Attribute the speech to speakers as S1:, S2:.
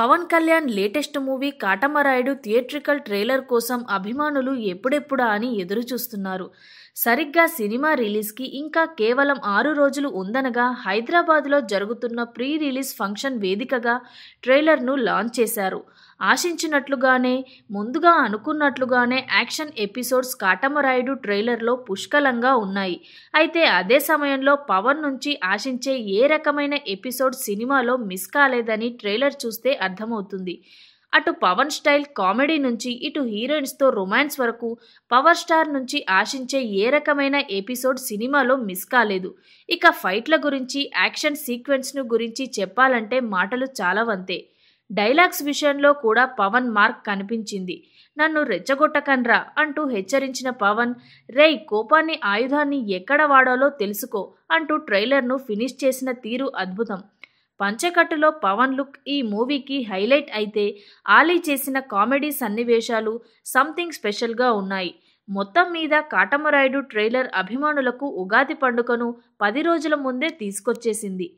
S1: Pawan Kalyan latest movie Katamarayudu theatrical trailer కోసం అభిమానులు ఎప్పుడెప్పుడా అని ఎదురు చూస్తున్నారు. సరిగ్గా సినిమా రిలీజ్కి ఇంకా కేవలం 6 రోజులు ఉందనగా హైదరాబాద్లో జరుగుతున్న ప్రీ రిలీజ్ ఫంక్షన్ వేదికగా ట్రైలర్ను లాంచ్ చేశారు. ఆశించినట్లుగానే, ముందుగా అనుకున్నట్లుగానే యాక్షన్ ఎపిసోడ్స్ కాటమరాయుడు ట్రైలర్లో పుష్కలంగా ఉన్నాయి. అయితే అదే సమయంలో పవన్ నుంచి ఆశించే ఏ రకమైన ఎపిసోడ్ సినిమాలో మిస్ కాలేదని ట్రైలర్ చూస్తే అర్థమవుతుంది. అటు పవన్ స్టైల్ కామెడీ నుంచి ఇటు హీరోయిన్స్తో రొమాన్స్ వరకు పవర్ స్టార్ నుంచి ఆశించే ఏ రకమైన ఎపిసోడ్ సినిమాలో మిస్ కాలేదు. ఇక ఫైట్ల గురించి, యాక్షన్ సీక్వెన్స్ను గురించి చెప్పాలంటే మాటలు చాలావంతే. డైలాగ్స్ విషయంలో కూడా పవన్ మార్క్ కనిపించింది. నన్ను రెచ్చగొట్టకండ్రా అంటూ హెచ్చరించిన పవన్, రేయ్ కోపాన్ని ఆయుధాన్ని ఎక్కడ వాడాలో తెలుసుకో అంటూ ట్రైలర్ను ఫినిష్ చేసిన తీరు అద్భుతం. పంచెకట్టులో పవన్ లుక్ ఈ మూవీకి హైలైట్ అయితే ఆలీ చేసిన కామెడీ సన్నివేశాలు సంథింగ్ స్పెషల్గా ఉన్నాయి. మొత్తం మీద కాటమరాయుడు ట్రైలర్ అభిమానులకు ఉగాది పండుగను 10 రోజుల ముందే తీసుకొచ్చేసింది.